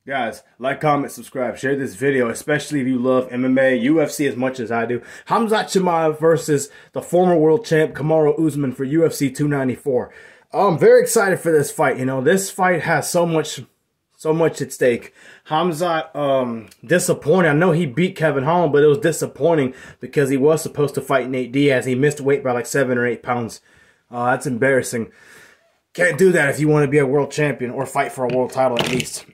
Guys, like, comment, subscribe, share this video, especially if you love MMA, UFC as much as I do. Khamzat Chimaev versus the former world champ Kamaru Usman for UFC 294. I'm very excited for this fight. You know, this fight has so much at stake. Khamzat, disappointing. I know he beat Kevin Holland, but it was disappointing because he was supposed to fight Nate Diaz. He missed weight by like 7 or 8 pounds. That's embarrassing. Can't do that if you want to be a world champion or fight for a world title at least.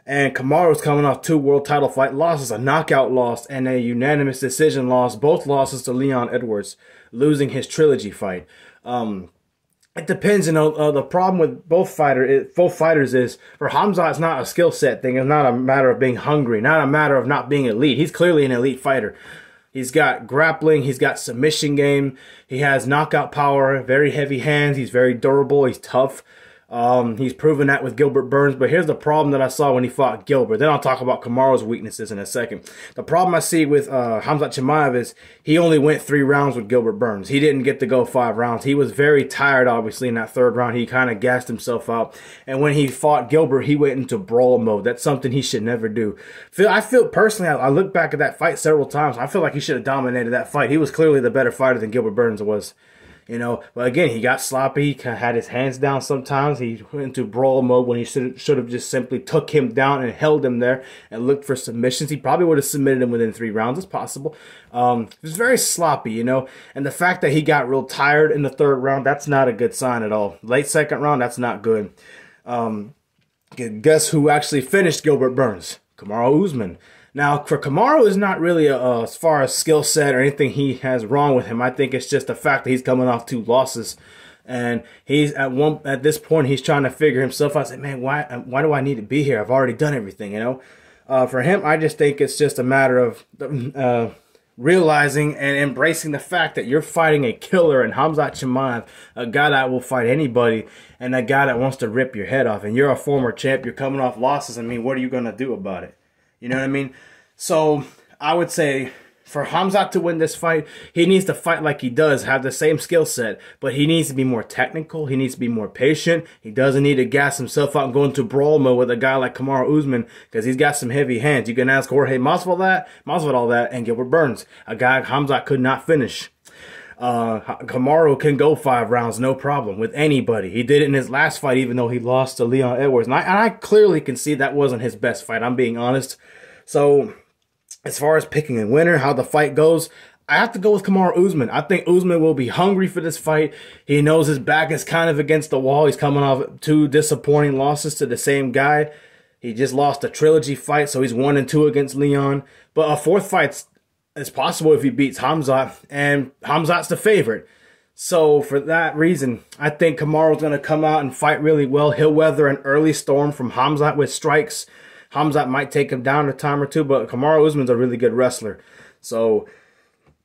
And Kamaru's coming off 2 world title fight losses, a knockout loss and a unanimous decision loss. Both losses to Leon Edwards, losing his trilogy fight. It depends, you know. The problem with both fighters is, for Khamzat, it's not a skill set thing. It's not a matter of being hungry, not a matter of not being elite. He's clearly an elite fighter. He's got grappling, he's got submission game, he has knockout power, very heavy hands, he's very durable, he's tough. He's proven that with Gilbert Burns, but here's the problem that I saw when he fought Gilbert. Then I'll talk about Kamaru's weaknesses in a second. The problem I see with Khamzat Chimaev is he only went 3 rounds with Gilbert Burns. He didn't get to go 5 rounds. He was very tired, obviously, in that 3rd round. He kind of gassed himself out. And when he fought Gilbert, he went into brawl mode. That's something he should never do. I feel personally, I look back at that fight several times. I feel like he should have dominated that fight. He was clearly the better fighter than Gilbert Burns was. You know, but again, he got sloppy. He had his hands down sometimes. He went into brawl mode when he should have just simply took him down and held him there and looked for submissions. He probably would have submitted him within 3 rounds. It's possible. It was very sloppy, you know. And the fact that he got real tired in the 3rd round, that's not a good sign at all. Late 2nd round, that's not good. Guess who actually finished Gilbert Burns? Kamaru Usman. Now, for Kamaru, is not really as far as skill set or anything he has wrong with him. I think it's just the fact that he's coming off 2 losses, and he's at this point he's trying to figure himself out. I say, man, why do I need to be here? I've already done everything, you know. For him, I just think it's just a matter of realizing and embracing the fact that you're fighting a killer in Khamzat Chimaev, a guy that will fight anybody, and a guy that wants to rip your head off. And you're a former champ. You're coming off losses. I mean, what are you gonna do about it? You know what I mean? So I would say for Khamzat to win this fight, he needs to fight like he does, have the same skill set, but he needs to be more technical. He needs to be more patient. He doesn't need to gas himself out and go into brawl mode with a guy like Kamaru Usman because he's got some heavy hands. You can ask Jorge Masvidal and Gilbert Burns, a guy Khamzat could not finish. Kamaru can go 5 rounds, no problem, with anybody. He did it in his last fight, even though he lost to Leon Edwards. And I clearly can see that wasn't his best fight. I'm being honest. So, as far as picking a winner, how the fight goes, I have to go with Kamaru Usman. I think Usman will be hungry for this fight. He knows his back is kind of against the wall. He's coming off 2 disappointing losses to the same guy. He just lost a trilogy fight, so he's 1-2 against Leon. But a 4th fight is possible if he beats Khamzat, and Khamzat's the favorite. So for that reason, I think Kamaru's going to come out and fight really well. He'll weather an early storm from Khamzat with strikes. Khamzat might take him down a time or 2, but Kamaru Usman's a really good wrestler. So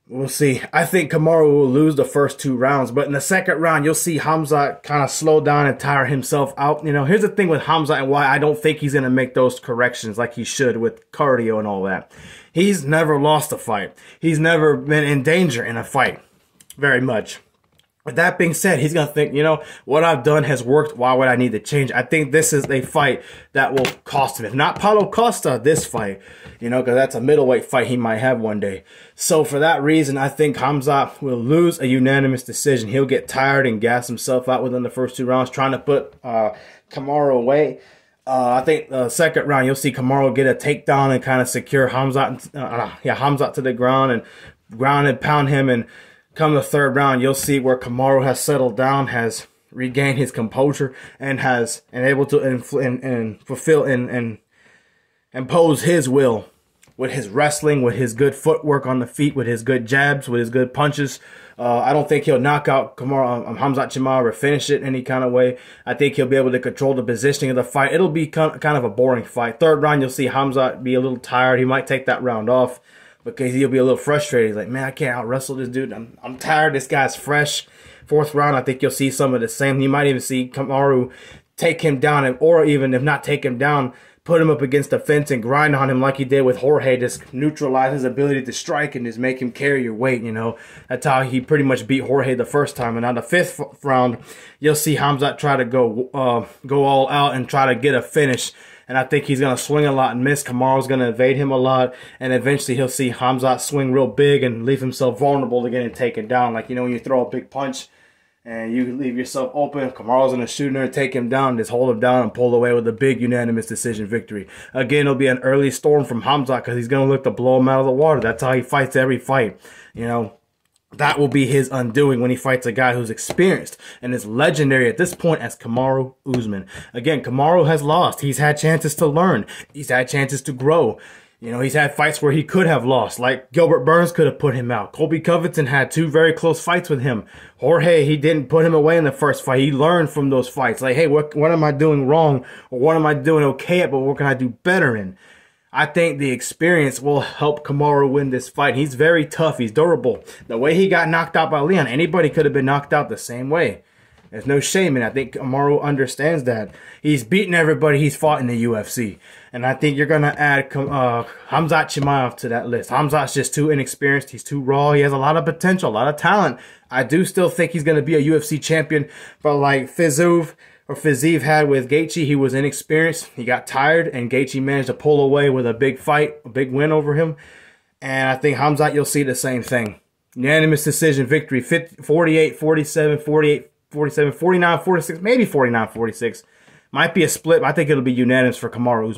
we'll see. I think Kamaru will lose the first 2 rounds, but in the 2nd round, you'll see Khamzat kind of slow down and tire himself out. You know, here's the thing with Khamzat and why I don't think he's going to make those corrections like he should with cardio and all that. He's never lost a fight. He's never been in danger in a fight very much. With that being said, he's going to think, you know, what I've done has worked. Why would I need to change? I think this is a fight that will cost him. If not Paulo Costa, this fight, you know, because that's a middleweight fight he might have one day. So for that reason, I think Khamzat will lose a unanimous decision. He'll get tired and gas himself out within the first 2 rounds, trying to put Kamaru away. I think the 2nd round, you'll see Kamaru get a takedown and kind of secure Khamzat to the ground and pound him. And come the 3rd round, you'll see where Kamaru has settled down, has regained his composure, and has able to fulfill and impose his will with his wrestling, with his good footwork on the feet, with his good jabs, with his good punches. I don't think he'll knock out Khamzat Chimaev or finish it any kind of way. I think he'll be able to control the positioning of the fight. It'll be kind of a boring fight. 3rd round, you'll see Khamzat be a little tired. He might take that round off because he'll be a little frustrated. He's like, man, I can't out-wrestle this dude. I'm tired. This guy's fresh. 4th round, I think you'll see some of the same. You might even see Kamaru take him down, or even if not take him down, put him up against the fence and grind on him like he did with Jorge. Just neutralize his ability to strike and just make him carry your weight, you know. That's how he pretty much beat Jorge the first time. And on the 5th round, you'll see Khamzat try to go all out and try to get a finish. And I think he's going to swing a lot and miss. Kamaru's going to evade him a lot. And eventually he'll see Khamzat swing real big and leave himself vulnerable to getting taken down. Like, you know, when you throw a big punch and you leave yourself open, Kamaru's going to shoot in there and take him down, just hold him down and pull away with a big unanimous decision victory. Again, it'll be an early storm from Khamzat because he's going to look to blow him out of the water. That's how he fights every fight. You know, that will be his undoing when he fights a guy who's experienced and is legendary at this point as Kamaru Usman. Again, Kamaru has lost. He's had chances to learn. He's had chances to grow. You know, he's had fights where he could have lost, like Gilbert Burns could have put him out. Colby Covington had 2 very close fights with him. Jorge, he didn't put him away in the first fight. He learned from those fights. Like, hey, what am I doing wrong? Or what am I doing okay at, but what can I do better in? I think the experience will help Kamaru win this fight. He's very tough. He's durable. The way he got knocked out by Leon, anybody could have been knocked out the same way. There's no shame in it. I think Kamaru understands that. He's beaten everybody he's fought in the UFC. And I think you're going to add Khamzat Chimaev to that list. Khamzat's just too inexperienced. He's too raw. He has a lot of potential, a lot of talent. I do still think he's going to be a UFC champion. But like Fiziev had with Gaethje, he was inexperienced. He got tired, and Gaethje managed to pull away with a big fight, a big win over him. And I think Khamzat, you'll see the same thing. Unanimous decision victory, 48-47, 48-47, 49-46, maybe 49-46. Might be a split, but I think it'll be unanimous for Kamaru Usman.